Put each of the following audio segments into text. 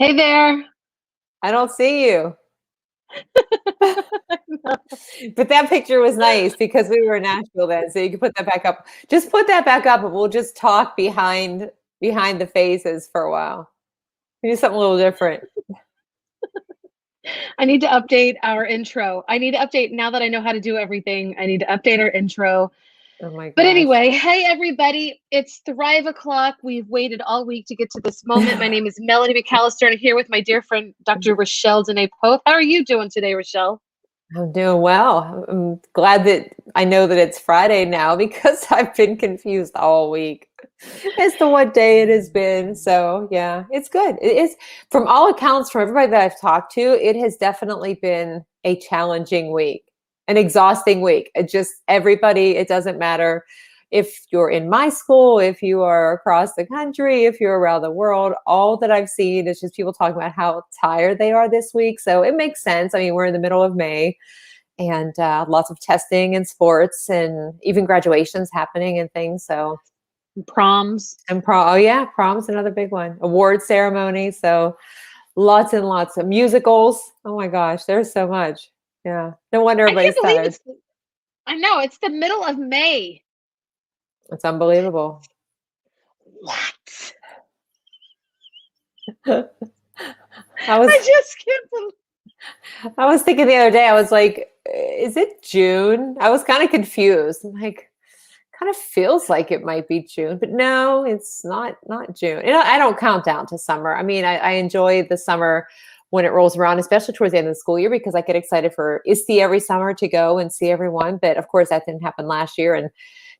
Hey there. I don't see you. But that picture was nice because we were in Nashville then, so you can put that back up. Just put that back up and we'll just talk behind the faces for a while. We do something a little different. I need to update our intro. I need to update now that I know how to do everything. I need to update our intro. Oh my gosh. But anyway, hey everybody, it's Thrive O'clock. We've waited all week to get to this moment. My name is Melody McAllister, and I'm here with my dear friend, Dr. Rachelle Dene Poth. How are you doing today, Rachelle? I'm doing well. I'm glad that I know that it's Friday now because I've been confused all week as to what day it has been. So yeah, it's good. It is, from all accounts, from everybody that I've talked to, it has definitely been a challenging week, an exhausting week. It doesn't matter if you're in my school, if you are across the country, if you're around the world. All that I've seen is just people talking about how tired they are this week. So it makes sense. I mean, we're in the middle of May, and lots of testing and sports and even graduations happening and things. So proms prom's another big one. Award ceremony. So lots and lots of musicals. Oh my gosh, there's so much. Yeah, no wonder everybody's tired. I know, it's the middle of May. It's unbelievable. What? I just can't believe. I was thinking the other day, I was like, is it June? I was kind of confused. I'm like, kind of feels like it might be June, but no, it's not June. I don't count down to summer. I mean, I enjoy the summer when it rolls around, especially towards the end of the school year, because I get excited for EST every summer to go and see everyone. But of course, that didn't happen last year, and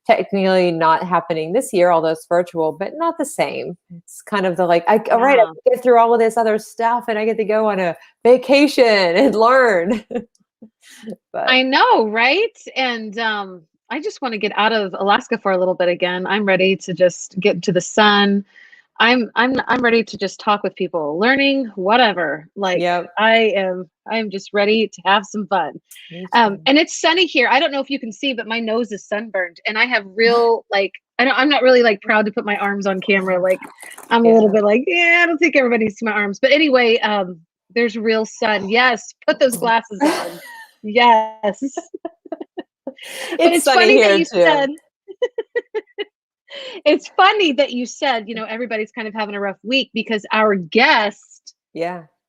technically not happening this year, although it's virtual, but not the same. It's kind of the like, all right, I get through all of this other stuff and I get to go on a vacation and learn. But I know, right? And I just want to get out of Alaska for a little bit again. I'm ready to just get into the sun. I'm ready to just talk with people, learning, whatever. Like, yep. I'm just ready to have some fun. And it's sunny here. I don't know if you can see, but my nose is sunburned, and I have real, like, I'm not really like proud to put my arms on camera. Like, I'm a little bit like, I don't think everybody sees my arms. But anyway, there's real sun. Yes, put those glasses on. Yes. It's funny that you said. It's funny that you said, everybody's kind of having a rough week, because our guest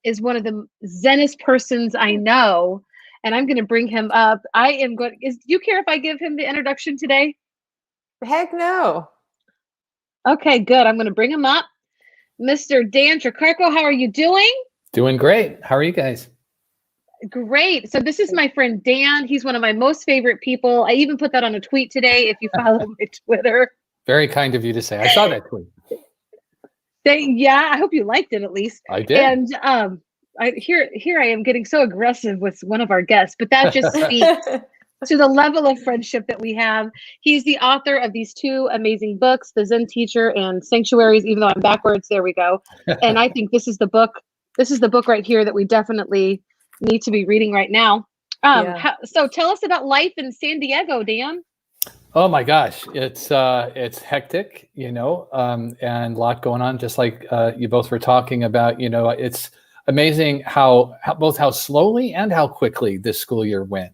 is one of the zenest persons I know, and I'm going to bring him up. Do you care if I give him the introduction today? Heck no. Okay, good. I'm going to bring him up. Mr. Dan Tricarico, how are you doing? Doing great. How are you guys? Great. So this is my friend Dan. He's one of my most favorite people. I even put that on a tweet today, if you follow my Twitter. Very kind of you to say. I saw that tweet. I hope you liked it at least. I did. And here I am getting so aggressive with one of our guests, but that just speaks to the level of friendship that we have. He's the author of these two amazing books, The Zen Teacher and Sanctuaries, even though I'm backwards. There we go. And I think this is the book right here that we definitely need to be reading right now. So tell us about life in San Diego, Dan. Oh my gosh, it's hectic, and a lot going on. Just like you both were talking about, it's amazing how slowly and how quickly this school year went.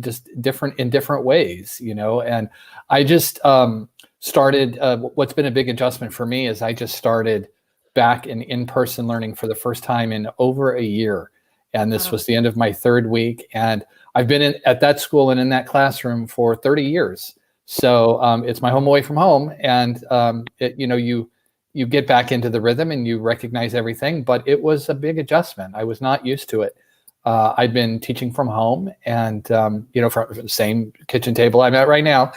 Just in different ways. And I just started. What's been a big adjustment for me is I just started back in-person learning for the first time in over a year, and this was the end of my third week, and I've been at that school and in that classroom for 30 years. So it's my home away from home. And, you get back into the rhythm and you recognize everything, but it was a big adjustment. I was not used to it. I'd been teaching from home and, from the same kitchen table I'm at right now.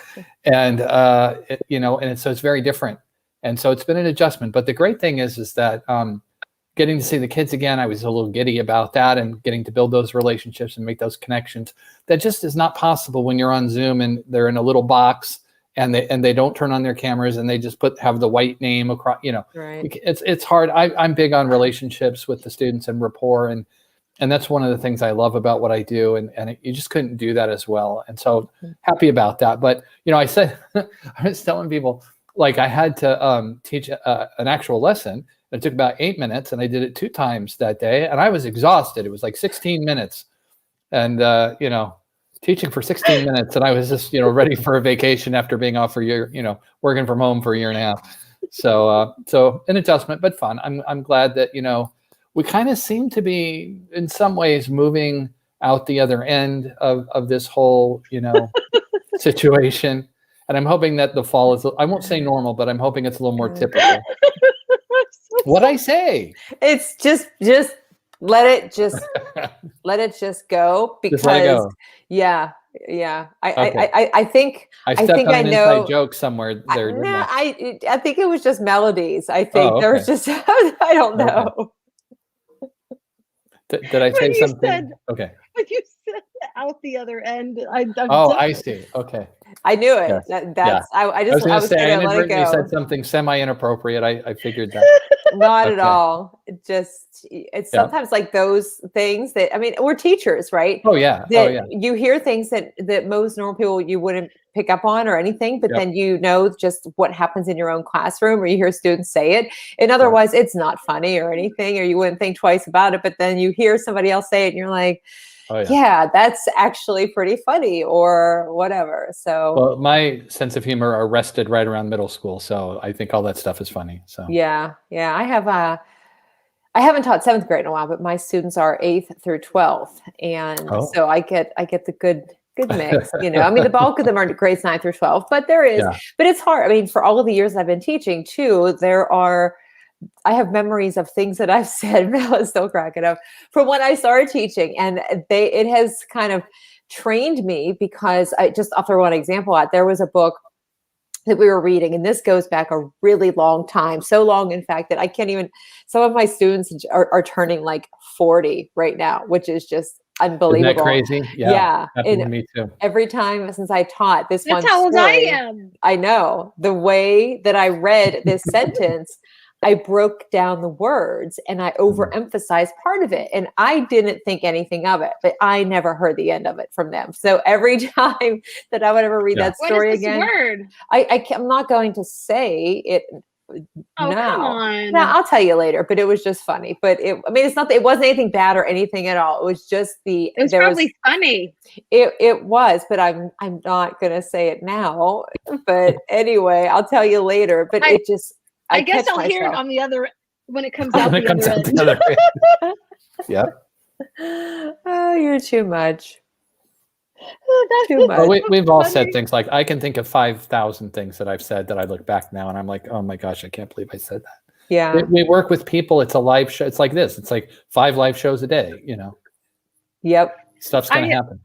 And, so it's very different. And so it's been an adjustment. But the great thing is that getting to see the kids again, I was a little giddy about that, and getting to build those relationships and make those connections. That just is not possible when you're on Zoom and they're in a little box and they don't turn on their cameras and they just have the white name across. Right. It's hard. I'm big on relationships with the students and rapport, and that's one of the things I love about what I do. And you just couldn't do that as well. And so happy about that. But I was telling people, like, I had to teach an actual lesson. It took about 8 minutes, and I did it 2 times that day, and I was exhausted. It was like 16 minutes, and teaching for 16 minutes, and I was just ready for a vacation after being off for a year, working from home for a year and a half. So an adjustment, but fun. I'm glad that we kind of seem to be in some ways moving out the other end of this whole situation. And I'm hoping that the fall is, I won't say normal, but I'm hoping it's a little more typical. What'd I say? It's just let it just go, because just let it go. Yeah. Okay. I think I think I know inside joke somewhere there. I think it was just melodies. I think there was just I don't know. Okay. Did I say something? Okay. But you said out the other end. I see. Okay. I knew it. Yes. I was going to let it go. You said something semi-inappropriate. I figured that. Not at all. It's sometimes like those things that, I mean, we're teachers, right? Oh yeah. You hear things that most normal people you wouldn't pick up on or anything, but then just what happens in your own classroom, or you hear students say it, and otherwise it's not funny or anything, or you wouldn't think twice about it, but then you hear somebody else say it and you're like, yeah, that's actually pretty funny, or whatever. So my sense of humor arrested right around middle school, so I think all that stuff is funny. So yeah. I haven't taught 7th grade in a while, but my students are 8th through 12th, and so I get the good mix. I mean, the bulk of them are grades 9 through 12, but there is, but it's hard. I mean, for all of the years I've been teaching too, I have memories of things that I've said. Mel is still cracking up from when I started teaching, and it has kind of trained me, because I'll throw one example out. There was a book that we were reading, and this goes back a really long time, so long, in fact, that I can't even, some of my students are turning like 40 right now, which is just unbelievable. Isn't that crazy? Yeah. Happened to me too. Every time since I taught this That's one how old story, I am. I know the way that I read this sentence, I broke down the words and I overemphasized part of it. And I didn't think anything of it, but I never heard the end of it from them. So every time that I would ever read that story again, word? I'm not going to say it now. Come on. No, I'll tell you later, but it was just funny. But it wasn't anything bad or anything at all. It was just it was probably funny. It was, but I'm not going to say it now. But anyway, I'll tell you later. But I guess I'll hear it on the other, when it comes out the other end. Yeah. Oh, you're too much. Too much. Well, we've all said things like, I can think of 5,000 things that I've said that I look back now and I'm like, oh my gosh, I can't believe I said that. Yeah. We work with people. It's a live show. It's like this. It's like 5 live shows a day, Yep. Stuff's going to happen.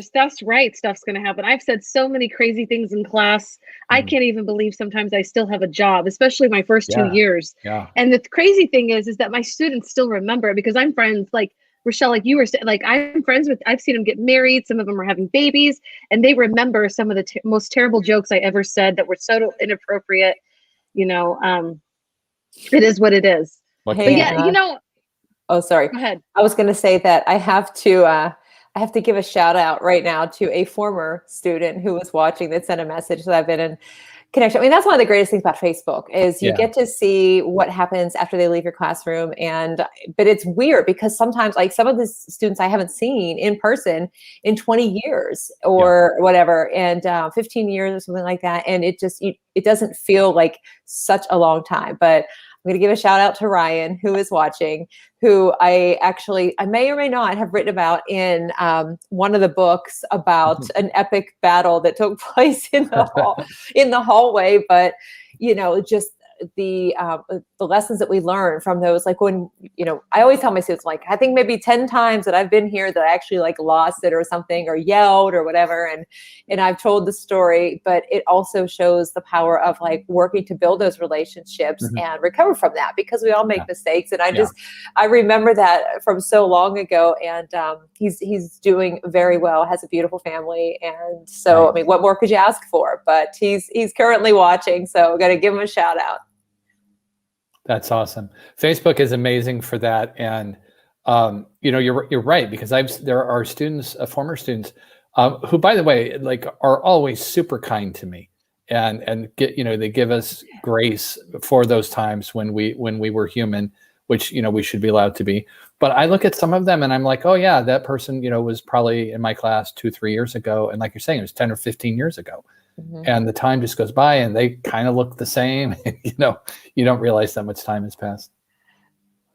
Stuff's right. Stuff's going to happen. I've said so many crazy things in class. I can't even believe sometimes I still have a job, especially my first 2 years. Yeah. And the crazy thing is that my students still remember it, because I'm friends, like Rachelle, like you were saying, like I'm friends with, I've seen them get married. Some of them are having babies, and they remember some of the most terrible jokes I ever said that were so inappropriate. It is what it is. Oh, sorry. Go ahead. I was going to say that I have to give a shout out right now to a former student who was watching that sent a message that I've been in connection. I mean, that's one of the greatest things about Facebook is you get to see what happens after they leave your classroom. But it's weird because sometimes, like, some of the students I haven't seen in person in 20 years or whatever, and 15 years or something like that. And it doesn't feel like such a long time. But I'm going to give a shout out to Ryan, who is watching, who I may or may not have written about in one of the books about an epic battle that took place in the hallway. But, just the lessons that we learn from those, like when, I always tell my students, like, I think maybe 10 times that I've been here that I actually like lost it or something or yelled or whatever. And I've told the story, but it also shows the power of like working to build those relationships and recover from that, because we all make mistakes. And I remember that from so long ago, and he's doing very well, has a beautiful family. And so, I mean, what more could you ask for? But he's currently watching, so I'm going to give him a shout out. That's awesome. Facebook is amazing for that. And, you're right, because there are students, former students, who, by the way, like, are always super kind to me. and get, they give us grace for those times when we were human, which, we should be allowed to be. But I look at some of them and I'm like, oh yeah, that person, was probably in my class 2-3 years ago. And like you're saying, it was 10 or 15 years ago. Mm-hmm. And the time just goes by and they kind of look the same. You don't realize that much time has passed.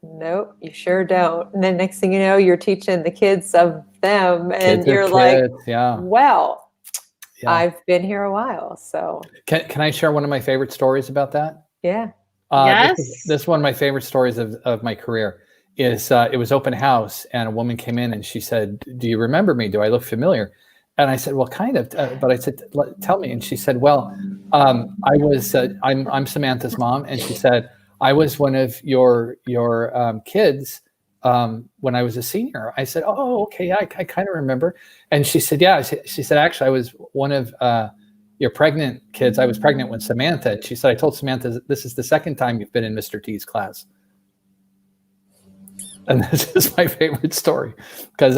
Nope, you sure don't. And then next thing you know, you're teaching the kids of them and you're like, yeah. Well, yeah. I've been here a while. So can I share one of my favorite stories about that? Yeah. Yes. This is one of my favorite stories of my career. Is it was open house and a woman came in and she said, do you remember me? Do I look familiar? And I said, well, kind of, but I said, tell me. And she said, well, I'm Samantha's mom. And she said, I was one of your kids when I was a senior. I said, oh, okay, yeah, I kind of remember. And she said, yeah. She said, actually, I was one of your pregnant kids. I was pregnant when Samantha. She said, I told Samantha, this is the second time you've been in Mr. T's class. And this is my favorite story because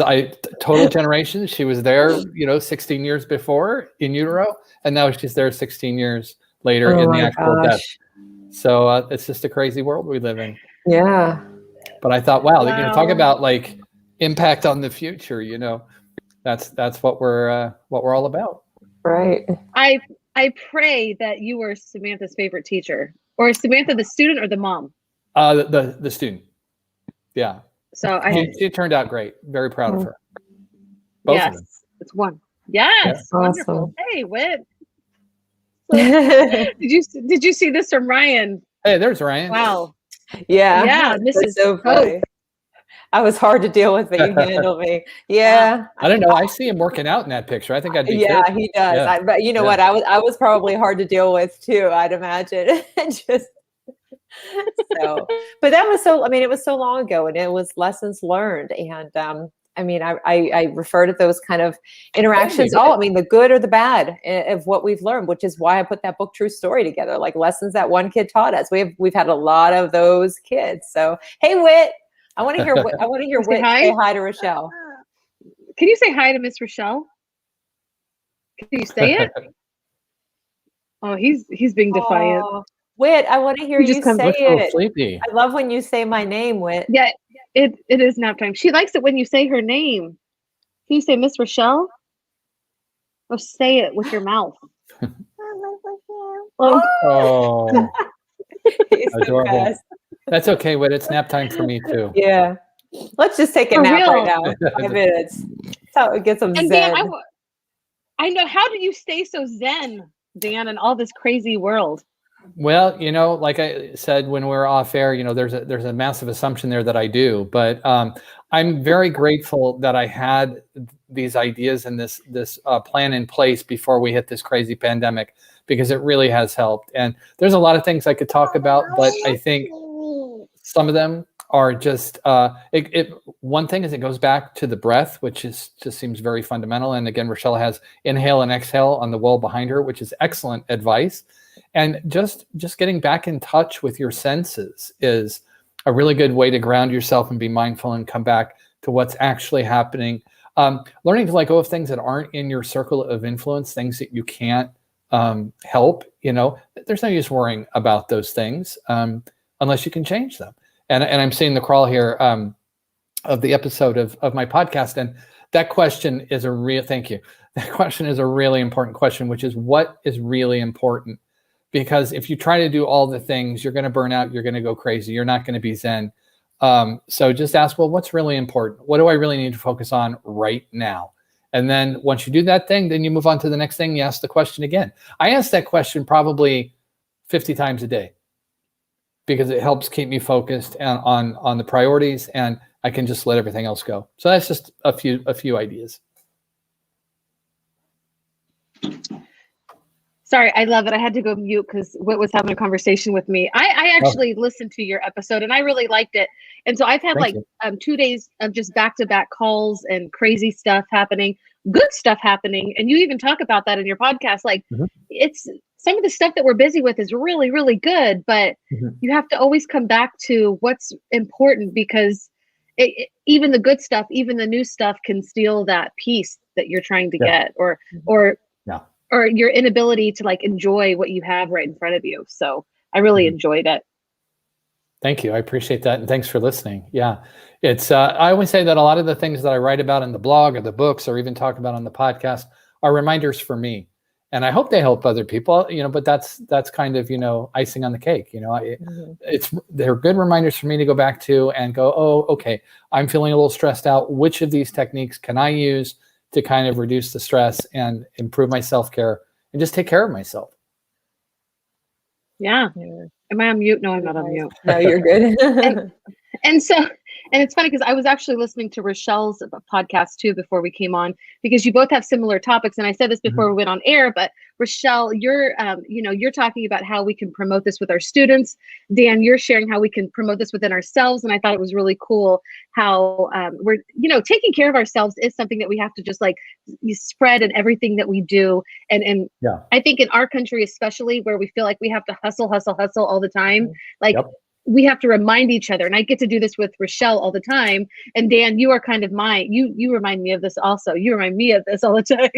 total generation. She was there, 16 years before in utero, and now she's there 16 years later in the actual death. So it's just a crazy world we live in. Yeah. But I thought, wow. Talk about like impact on the future. That's what we're all about. Right. I pray that you were Samantha's favorite teacher, or is Samantha the student or the mom? The student. Yeah. So she turned out great. Very proud of her. Both yes, of them. it's one. Yes, yeah. Wonderful. Awesome. Hey, Whit. Did you see this from Ryan? Hey, there's Ryan. Wow. Yeah. Yeah. This is so funny. I was hard to deal with, but you handled me. Yeah. I don't know. I see him working out in that picture. I think I'd be careful. He does. Yeah. But you know what? I was probably hard to deal with too, I'd imagine. Just so, but that was it was so long ago and it was lessons learned. And I refer to those kind of interactions, the good or the bad of what we've learned, which is why I put that book True Story together, like lessons that one kid taught us. We've had a lot of those kids. So, hey, Whit, I want to hear Whit say hi to Rachelle. Can you say hi to Miss Rachelle? Can you say it? Oh, he's being defiant. Whit, I want to hear you say it. Sleepy. I love when you say my name, Whit. Yeah, it is nap time. She likes it when you say her name. Can you say Miss Rachelle? Oh, say it with your mouth. Oh. He's adorable. That's okay, Whit. It's nap time for me too. Yeah. Let's just take a nap right now. 5 minutes. That's how it gets them zen. Dan, I know. How do you stay so zen, Dan, in all this crazy world? Well, like I said when we're off air, there's a massive assumption there that I do, but I'm very grateful that I had these ideas and this plan in place before we hit this crazy pandemic, because it really has helped. And there's a lot of things I could talk about, but I think some of them are just one thing is it goes back to the breath, which just seems very fundamental. And again, Rachelle has inhale and exhale on the wall behind her, which is excellent advice. And just getting back in touch with your senses is a really good way to ground yourself and be mindful and come back to what's actually happening. Learning to let go of things that aren't in your circle of influence, things that you can't help. There's no use worrying about those things unless you can change them. And I'm seeing the crawl here of the episode of my podcast, and that question is thank you. That question is a really important question, which is what is really important. Because if you try to do all the things, you're going to burn out. You're going to go crazy. You're not going to be zen. So just ask, well, what's really important? What do I really need to focus on right now? And then once you do that thing, then you move on to the next thing. You ask the question again. I ask that question probably 50 times a day because it helps keep me focused on the priorities, and I can just let everything else go. So that's just a few ideas. Sorry, I love it. I had to go mute because Whit was having a conversation with me. I actually listened to your episode and I really liked it. And so I've had 2 days of just back-to-back calls and crazy stuff happening, good stuff happening. And you even talk about that in your podcast. It's some of the stuff that we're busy with is really, really good, but you have to always come back to what's important, because even the good stuff, even the new stuff can steal that peace that you're trying to get, or or your inability to like enjoy what you have right in front of you. So I really enjoyed it. Thank you. I appreciate that. And thanks for listening. Yeah. It's, I always say that a lot of the things that I write about in the blog or the books or even talk about on the podcast are reminders for me. And I hope they help other people, but that's kind of, icing on the cake. They're good reminders for me to go back to and go, oh, okay, I'm feeling a little stressed out. Which of these techniques can I use to kind of reduce the stress and improve my self-care and just take care of myself? Yeah. Am I on mute? No, I'm not on mute. No, you're good. And it's funny because I was actually listening to Rachelle's podcast too before we came on, because you both have similar topics. And I said this before we went on air, but Rachelle, you're talking about how we can promote this with our students. Dan, you're sharing how we can promote this within ourselves. And I thought it was really cool how we're, taking care of ourselves is something that we have to just like spread in everything that we do. And I think in our country, especially where we feel like we have to hustle all the time, like we have to remind each other. And I get to do this with Rachelle all the time. And Dan, you are kind of you remind me of this also. You remind me of this all the time.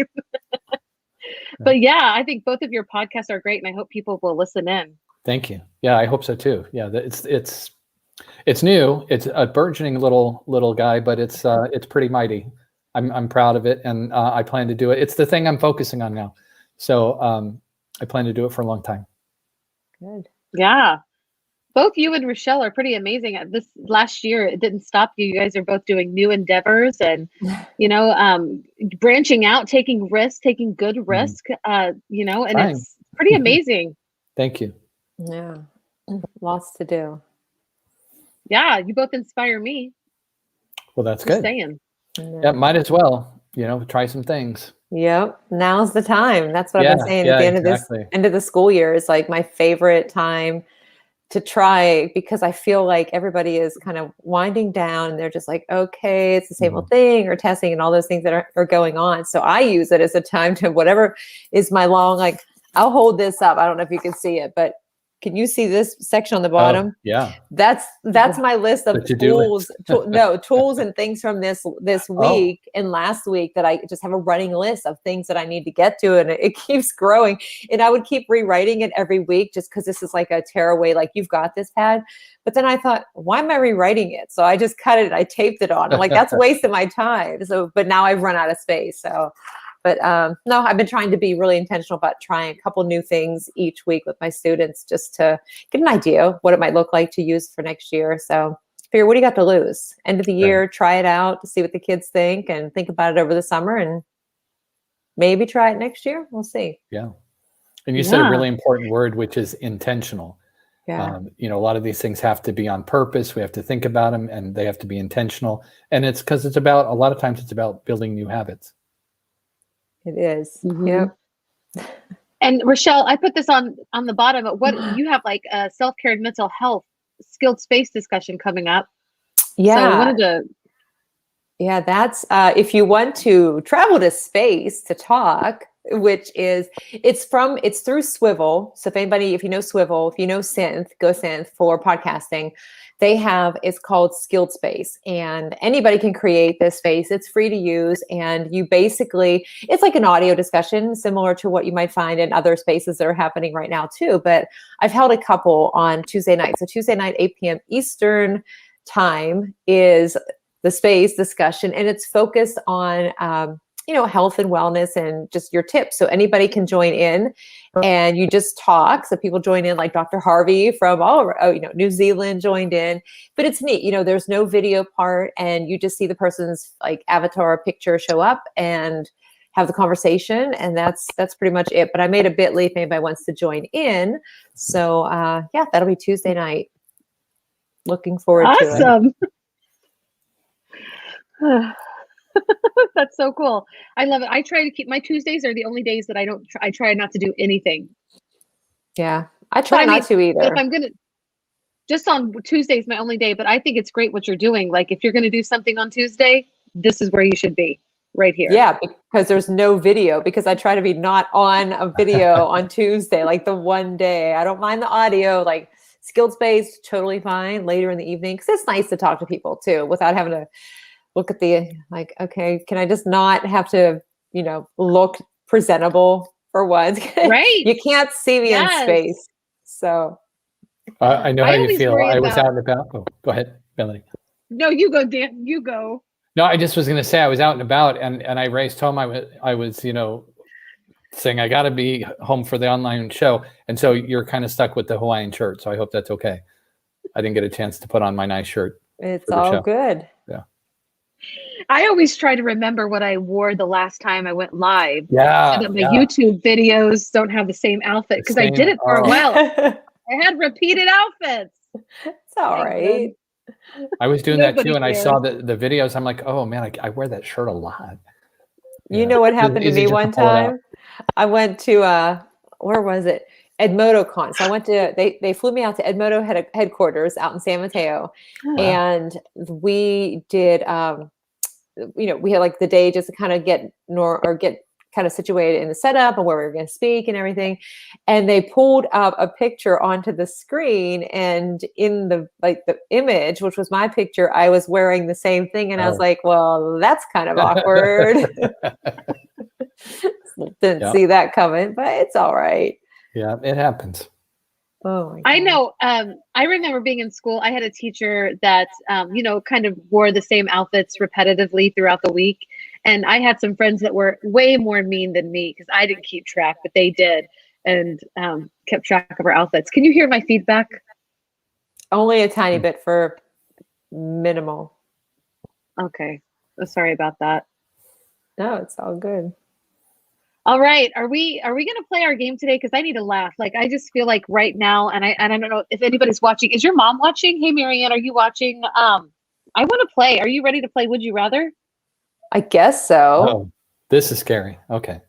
But yeah, I think both of your podcasts are great and I hope people will listen in. Thank you. Yeah, I hope so too. Yeah, it's new. It's a burgeoning little guy, but it's pretty mighty. I'm proud of it, and I plan to do it. It's the thing I'm focusing on now. So I plan to do it for a long time. Good. Yeah. Both you and Rachelle are pretty amazing. This last year, it didn't stop you. You guys are both doing new endeavors and, branching out, taking risks, taking good risk, and it's pretty amazing. Thank you. Yeah. Lots to do. Yeah. You both inspire me. Well, that's good. Saying. Yeah. Might as well, try some things. Yep. Now's the time. That's what I've been saying at the end of the school year is like my favorite time to try, because I feel like everybody is kind of winding down and they're just like, okay, it's the same old thing, or testing and all those things that are going on. So I use it as a time to whatever is my I'll hold this up. I don't know if you can see it, but can you see this section on the bottom? Yeah. That's my list of tools, tools and things from this week and last week that I just have a running list of things that I need to get to. And it keeps growing. And I would keep rewriting it every week just because this is like a tearaway, like you've got this pad. But then I thought, why am I rewriting it? So I just cut it. I taped it on. I'm like, that's wasting my time. So, but now I've run out of space. So. But no, I've been trying to be really intentional about trying a couple new things each week with my students just to get an idea of what it might look like to use for next year. So figure, what do you got to lose? End of the year, try it out to see what the kids think and think about it over the summer and maybe try it next year. We'll see. Yeah. And you said a really important word, which is intentional. Yeah. A lot of these things have to be on purpose. We have to think about them and they have to be intentional. And it's because a lot of times it's about building new habits. It is. Yep. And Rachelle, I put this on the bottom, but what you have like a self-care and mental health skilled space discussion coming up. Yeah. So I wanted to. Yeah, that's if you want to travel to space to talk, which is it's through Swivel. So if you know Swivel, if you know Synth, go Synth for podcasting. It's called Skilled Space, and anybody can create this space. It's free to use, and it's like an audio discussion similar to what you might find in other spaces that are happening right now too. But I've held a couple on Tuesday night. So Tuesday night, 8 p.m. Eastern time is the space discussion, and it's focused on health and wellness and just your tips. So anybody can join in and you just talk. So people join in, like Dr. Harvey from New Zealand joined in, but it's neat. There's no video part and you just see the person's like avatar picture show up and have the conversation. And that's pretty much it. But I made a bit.ly if anybody wants to join in. So that'll be Tuesday night. Looking forward to it. Awesome. That's so cool. I love it. I try to keep my Tuesdays are the only days that I try not to do anything. Yeah. I try not to either. If I'm just on Tuesday is my only day, but I think it's great what you're doing. Like if you're going to do something on Tuesday, this is where you should be, right here. Yeah, because there's no video, because I try to be not on a video on Tuesday, like the one day. I don't mind the audio, like Skilled Space, totally fine later in the evening, because it's nice to talk to people too without having to look at okay, can I just not have to, look presentable for once. Right. You can't see me in space. So I know how you feel. I was out and about. Oh, go ahead, Melanie. No, you go, Dan. You go. No, I just was going to say I was out and about, and I raced home. I was saying I got to be home for the online show, and so you're kind of stuck with the Hawaiian shirt. So I hope that's okay. I didn't get a chance to put on my nice shirt. It's all good. Yeah. I always try to remember what I wore the last time I went live. Yeah. So that my YouTube videos don't have the same outfit, because I did it for a while. I had repeated outfits. It's all right. I was doing that too, and I saw the videos. I'm like, oh man, I wear that shirt a lot. You know what happened to me one time? I went to where was it? EdmodoCon. So I went to they flew me out to Edmodo headquarters out in San Mateo, and we did we had like the day just to kind of get kind of situated in the setup and where we were going to speak and everything. And they pulled up a picture onto the screen, and in the image, which was my picture, I was wearing the same thing. And I was like, well, that's kind of awkward. Didn't see that coming, but it's all right. Yeah, it happens. Oh, my God. I know. I remember being in school. I had a teacher that, kind of wore the same outfits repetitively throughout the week. And I had some friends that were way more mean than me, because I didn't keep track, but they did, and kept track of our outfits. Can you hear my feedback? Only a tiny bit, for minimal. Okay. Sorry about that. No, it's all good. All right. Are we going to play our game today? Because I need to laugh. Like, I just feel like right now, and I don't know if anybody's watching. Is your mom watching? Hey, Marianne, are you watching? I want to play. Are you ready to play Would You Rather? I guess so. Oh, this is scary. Okay.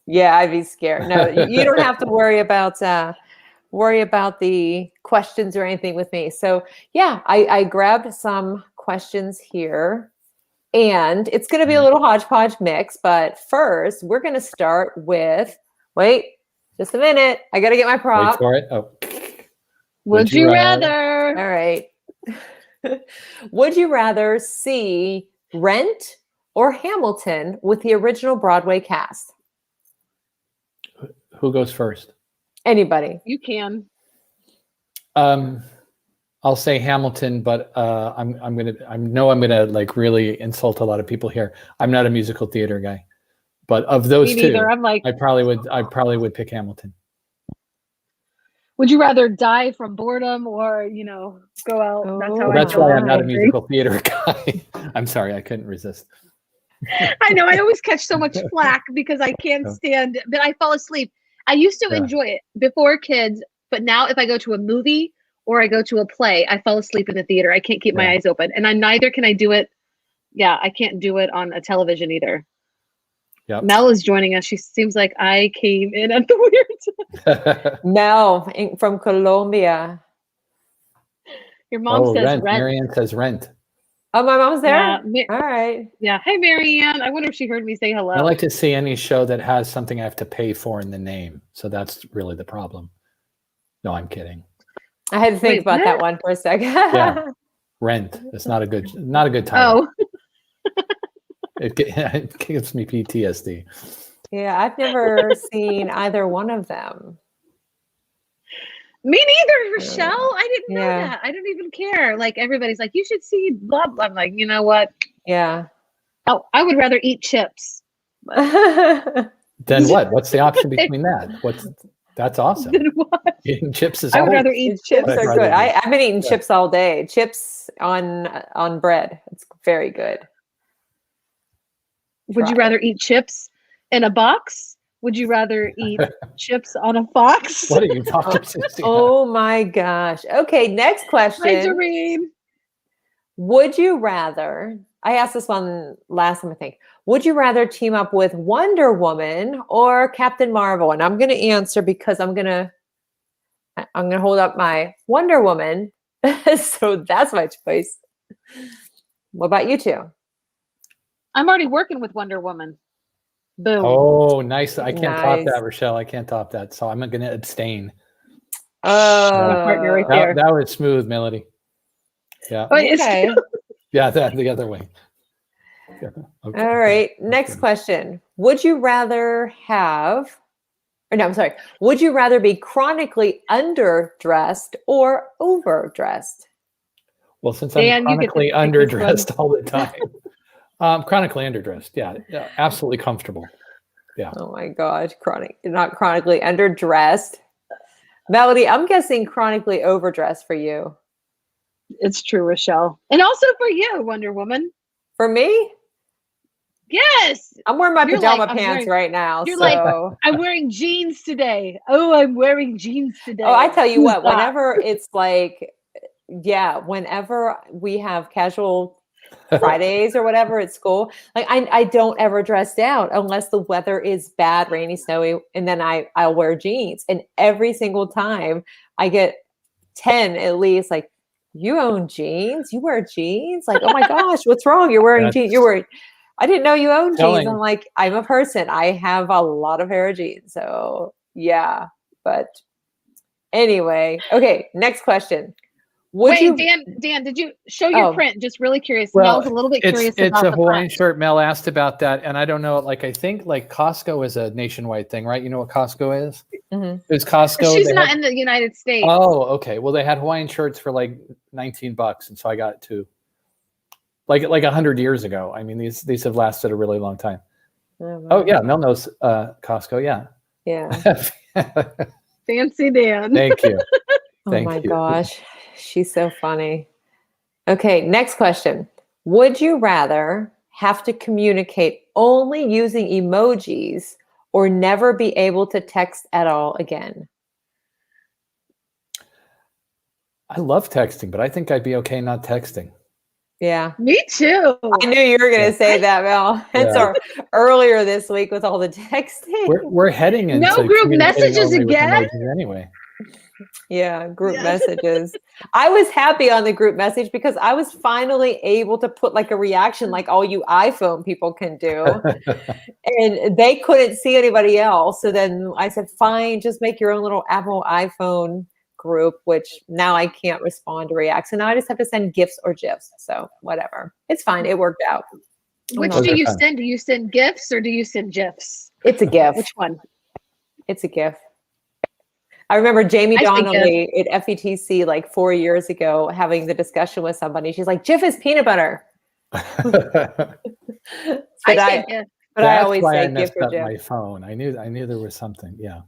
Yeah, I'd be scared. No, you don't have to worry about the questions or anything with me. So yeah, I grabbed some questions here, and it's going to be a little hodgepodge mix. But first, we're going to start with. Wait, just a minute. I got to get my prop. Wait for it. Oh. Would you rather? All right. Would you rather see Rent or Hamilton with the original Broadway cast? Who goes first? Anybody. You can. I'll say Hamilton, but I'm gonna like really insult a lot of people here. I'm not a musical theater guy, but of those two, I'm like, I probably would pick Hamilton. Would you rather die from boredom or go out? That's why I'm not a musical theater guy. I'm sorry, I couldn't resist. I know. I always catch so much flack because I can't stand, but I fall asleep. I used to enjoy it before kids, but now if I go to a movie or I go to a play, I fall asleep in the theater. I can't keep my eyes open, and neither can I do it. Yeah, I can't do it on a television either. Yep. Mel is joining us. She seems like I came in at the weird time. Mel from Colombia. Your mom says Rent. Marianne says Rent. Oh, my mom's there? Yeah. All right. Yeah. Hey, Marianne. I wonder if she heard me say hello. I like to see any show that has something I have to pay for in the name. So that's really the problem. No, I'm kidding. I had to think about that one for a second. Yeah. Rent. It's not a good title. Oh. It gives me PTSD. Yeah, I've never seen either one of them. Me neither, Rachelle. I didn't know that. I don't even care. Like, everybody's like, you should see blah, blah. I'm like, you know what? Yeah. Oh, I would rather eat chips. Then what? What's the option between that? That's awesome. Then what? Eating chips is I would rather eat chips. Are good. I've been eating chips all day. Chips on bread. It's very good. Would you rather eat chips in a box? Would you rather eat chips on a box? What are you talking about? Oh my gosh. Okay, next question. Hi, Doreen. Would you rather, I asked this one last time, I think. Would you rather team up with Wonder Woman or Captain Marvel? And I'm going to answer because I'm going to hold up my Wonder Woman. So that's my choice. What about you two? I'm already working with Wonder Woman. Boom. Oh, nice. I can't top that, Rachelle. I can't top that. So I'm going to abstain. Partner right there. That was smooth, Melody. Yeah. Oh, okay. Yeah, the other way. Yeah. Okay. All right. Next question. Would you rather have Or no, I'm sorry. Would you rather be chronically underdressed or overdressed? Well, since Dan, I'm chronically you get to pick this one. underdressed all the time, chronically underdressed. Yeah, absolutely comfortable. Yeah. Oh my gosh, not chronically underdressed. Melody, I'm guessing chronically overdressed for you. It's true, Rachelle. And also for you, Wonder Woman. For me? Yes. I'm wearing my You're pajama like, pants right now. You're so. like, I'm wearing jeans today. Oh, I'm wearing jeans today. Oh, I tell you Who's what, that? whenever it's like, yeah, whenever we have casual Fridays or whatever at school, like I don't ever dress down unless the weather is bad, rainy, snowy, and then I'll wear jeans. And every single time I get 10 at least, like, you own jeans? You wear jeans? Like, oh my gosh, what's wrong? You're wearing jeans. I didn't know you own jeans. I'm like, I'm a person. I have a lot of pair of jeans. So yeah, but anyway, okay, next question. Dan, did you show your print? Just really curious. Well, Mel's a little bit curious about it's a Hawaiian print. shirt. Mel asked about that, and I don't know. Like, I think like Costco is a nationwide thing, right? You know what Costco is? Mm-hmm. Is Costco? She's not in the United States. Oh, okay. Well, they had Hawaiian shirts for like $19, and so I got two. Like 100 years ago. I mean, these have lasted a really long time. Oh yeah, Mel knows Costco. Yeah. Fancy Dan. Thank you. Oh my gosh, she's so funny. Okay, next question. Would you rather have to communicate only using emojis or never be able to text at all again? I love texting, but I think I'd be okay not texting. Yeah. Me too. I knew you were going to say that, Mel. And so earlier this week with all the texting. We're heading into no group messages again? Anyway. Yeah, group messages. I was happy on the group message because I was finally able to put like a reaction like all you iPhone people can do. And they couldn't see anybody else. So then I said, fine, just make your own little Apple iPhone group, which now I can't respond to react. So now I just have to send GIFs or GIFs. So whatever. It's fine. It worked out. Which do you send? Do you send GIFs or do you send GIFs? It's a GIF. Which one? It's a GIF. I remember Jamie Donnelly at FETC like 4 years ago having the discussion with somebody. She's like, GIF is peanut butter. But I always say GIF or GIF. My phone. I knew there was something. Yeah.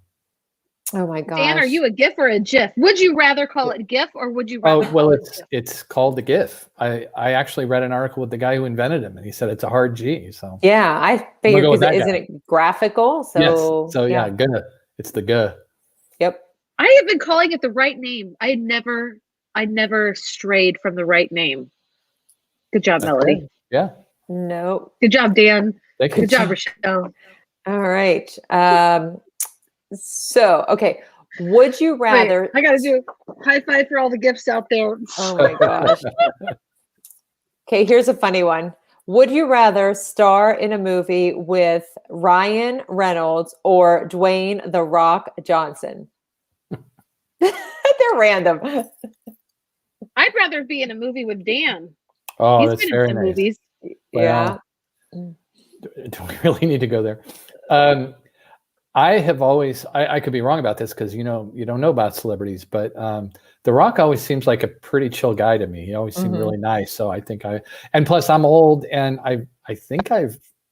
Oh my gosh. Dan, are you a GIF or a GIF? Would you rather call it GIF or would you rather? Oh well, it's called the GIF. I actually read an article with the guy who invented him, and he said it's a hard G. So yeah, I figured because isn't it graphical? So yes. So yeah, it's the G. Yep. I have been calling it the right name. I never strayed from the right name. Good job, Melody. Yeah. No. Good job, Dan. Thank you. Good job, Rachelle. All right. So, okay. Would you rather? Wait, I got to do a high five for all the gifts out there. Oh my gosh. Okay, here's a funny one. Would you rather star in a movie with Ryan Reynolds or Dwayne "The Rock" Johnson? They're random. I'd rather be in a movie with Dan. Oh, He's that's been very in some nice. movies. Yeah. Do we really need to go there? I have always, I could be wrong about this because you don't know about celebrities, but The Rock always seems like a pretty chill guy to me. He always seemed really nice. So I think and plus I'm old and I think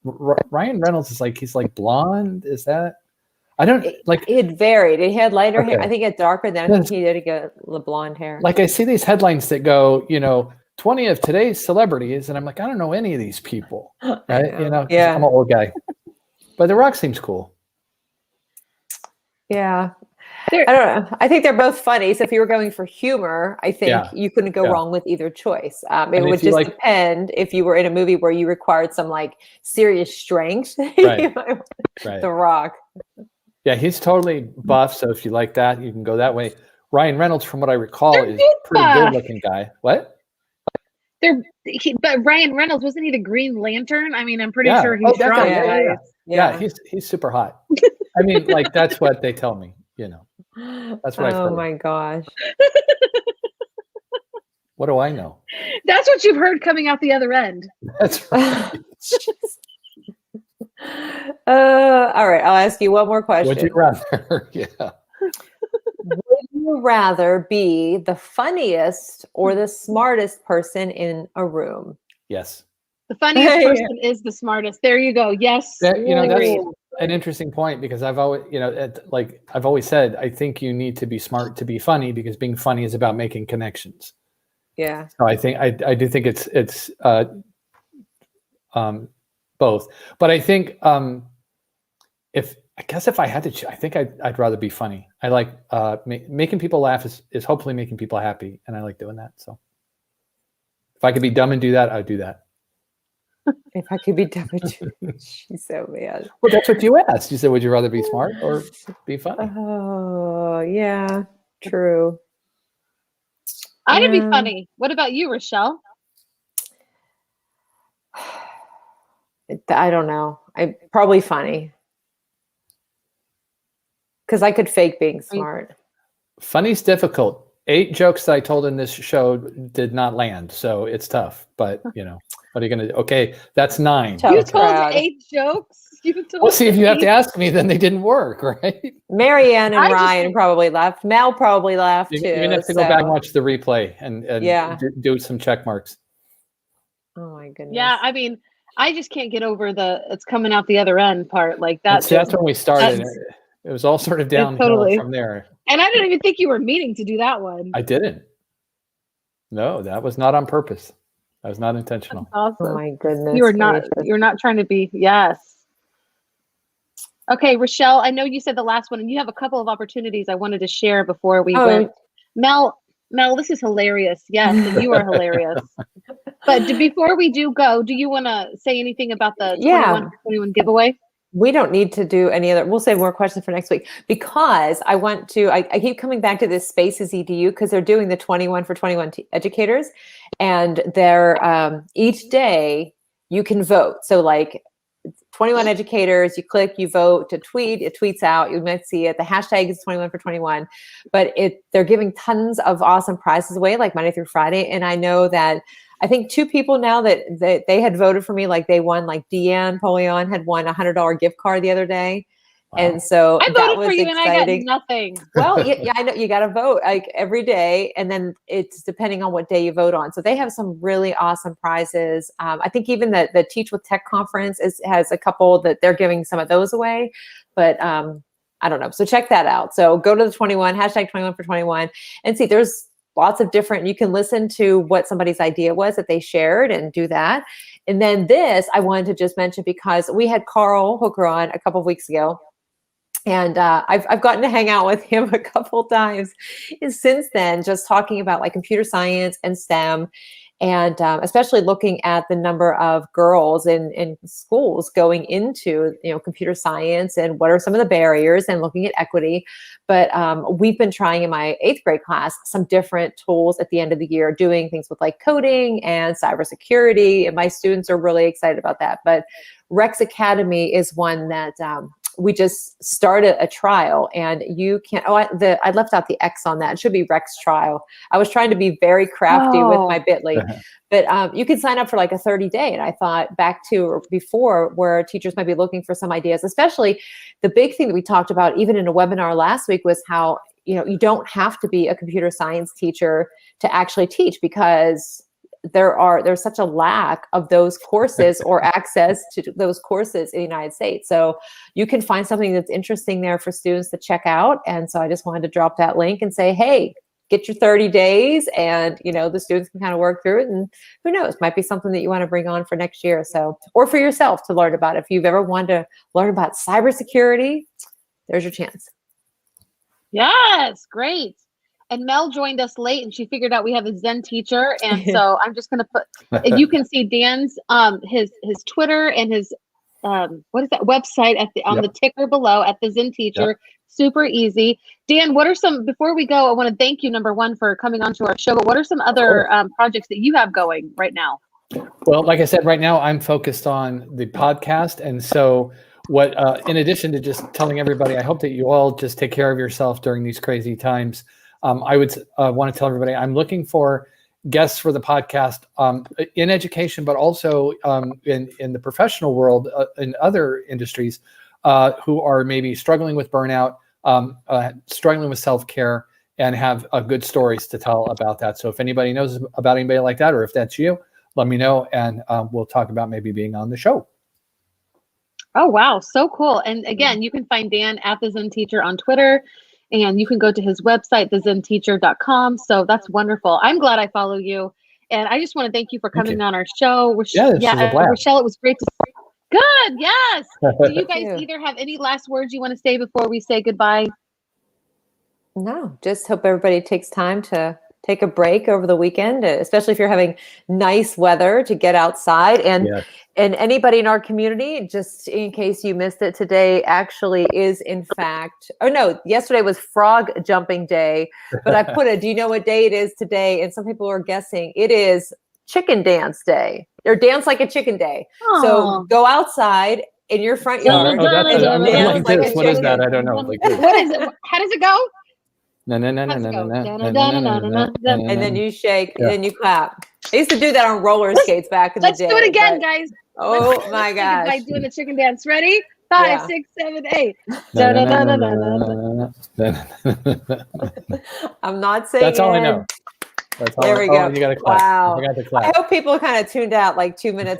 Ryan Reynolds is like, he's like blonde. Is that? I don't like. It varied. He had lighter hair. I think it darker than I think he did get blonde hair. Like I see these headlines that go, 20 of today's celebrities, and I'm like, I don't know any of these people, right? Yeah. I'm an old guy, but The Rock seems cool. Yeah. I don't know. I think they're both funny. So if you were going for humor, I think you couldn't go wrong with either choice. It would just depend if you were in a movie where you required some like serious strength. Right. The Rock. Yeah, he's totally buff. So if you like that, you can go that way. Ryan Reynolds, from what I recall, is a pretty good-looking guy. What? But Ryan Reynolds, wasn't he the Green Lantern? I mean, I'm pretty sure he's strong. Yeah, he's super hot. I mean, like that's what they tell me. That's what I've heard. Oh my gosh. What do I know? That's what you've heard coming out the other end. That's right. All right. I'll ask you one more question. Would you rather? Yeah. Would you rather be the funniest or the smartest person in a room? Yes. The funniest person is the smartest. There you go. Yes. That's agreed. an interesting point, because I've always, I've always said, I think you need to be smart to be funny, because being funny is about making connections. Yeah. So I think I do think it's both. But I think if I had to choose, I think I'd rather be funny. I like making people laugh is hopefully making people happy, and I like doing that. So if I could be dumb and do that, I'd do that. If I could be dumb and do it, she's so mad. Well, that's what you asked. You said, would you rather be smart or be funny? Oh, yeah, true. I'd be funny. What about you, Rachelle? I don't know. I'm probably funny. Because I could fake being smart. Funny's difficult. 8 jokes that I told in this show did not land, so it's tough. But what are you gonna do? Okay, that's 9. You told 8 jokes. Well, see, if you have to ask me, then they didn't work, right? Marianne and Ryan probably left. Mel probably left too. You're gonna have to go back and watch the replay and do some check marks. Oh my goodness. Yeah, I mean, I just can't get over it's coming out the other end part. Like that's when we started. It was all sort of downhill from there. And I didn't even think you were meaning to do that one. I didn't. No, that was not on purpose. That was not intentional. That's awesome. Oh my goodness. You're not trying to be. Yes. Okay, Rachelle, I know you said the last one, and you have a couple of opportunities I wanted to share before we went. Mel, this is hilarious. Yes, and you are hilarious. But before we go, do you want to say anything about the 21 giveaway? We don't need to do any other. We'll save more questions for next week, because I want to. I keep coming back to this Spaces EDU, because they're doing the 21 for 21 educators, and they're each day you can vote. So like 21 educators, you click, you vote to tweet, it tweets out, you might see it. The hashtag is 21 for 21, but they're giving tons of awesome prizes away, like Monday through Friday. And I know that I think 2 people now that they had voted for me, like they won, like Deanne Polion had won a $100 gift card the other day. Wow. And so I voted for you exciting. And I got nothing. Well, yeah, I know you got to vote like every day, and then it's depending on what day you vote on. So they have some really awesome prizes. I think even the Teach with Tech conference has a couple that they're giving some of those away, but I don't know. So check that out. So go to the 21 hashtag 21 for 21 and see. There's lots of different. You can listen to what somebody's idea was that they shared and do that. And then this I wanted to just mention, because we had Carl Hooker on a couple of weeks ago. And I've gotten to hang out with him a couple times since then, just talking about like computer science and STEM, and especially looking at the number of girls in schools going into computer science, and what are some of the barriers, and looking at equity. But we've been trying in my 8th grade class some different tools at the end of the year, doing things with like coding and cybersecurity, and my students are really excited about that. But Rex Academy is one that we just started a trial, and you can't, I left out the X on that. It should be Rex trial. I was trying to be very crafty with my Bitly, but you can sign up for like a 30-day. And I thought back to before, where teachers might be looking for some ideas, especially the big thing that we talked about even in a webinar last week was how, you don't have to be a computer science teacher to actually teach, because there's such a lack of those courses or access to those courses in the United States. So you can find something that's interesting there for students to check out. And so I just wanted to drop that link and say, hey, get your 30 days and, the students can kind of work through it. And who knows, might be something that you want to bring on for next year. So, or for yourself to learn about. If you've ever wanted to learn about cybersecurity, there's your chance. Yes, great. And Mel joined us late, and she figured out we have a Zen Teacher, and so I'm just going to put. If you can see Dan's his Twitter and his what is that website on the ticker below at the Zen Teacher. Yep. Super easy. Dan, what are some, before we go, I want to thank you, number one, for coming onto our show. But what are some other projects that you have going right now? Well, like I said, right now I'm focused on the podcast, and so. What, in addition to just telling everybody, I hope that you all just take care of yourself during these crazy times. I would want to tell everybody I'm looking for guests for the podcast in education, but also in the professional world, in other industries, who are maybe struggling with burnout, struggling with self-care, and have good stories to tell about that. So if anybody knows about anybody like that, or if that's you, let me know, and we'll talk about maybe being on the show. Oh, wow. So cool. And again, you can find Dan at the Zen Teacher on Twitter, and you can go to his website, thezenteacher.com. So that's wonderful. I'm glad I follow you. And I just want to thank you for coming on our show. Rachelle, it was great to see. Good. Yes. Do you guys either have any last words you want to say before we say goodbye? No, just hope everybody takes time to take a break over the weekend, especially if you're having nice weather, to get outside. And anybody in our community, just in case you missed it, today actually is in fact, yesterday was frog jumping day, but I put do you know what day it is today? And some people are guessing it is chicken dance day, or dance like a chicken day. Aww. So go outside in your front yard. What is that? I don't know. What is it? How does it go? And then you shake, and then you clap. I used to do that on roller skates back in the day. Let's do it again, guys. Oh my gosh! By doing the chicken dance. Ready? 5, 6, 7, 8. I'm not saying. That's all I know. There we go. You got to clap. Wow. I forgot to clap. I hope people kind of tuned out like 2 minutes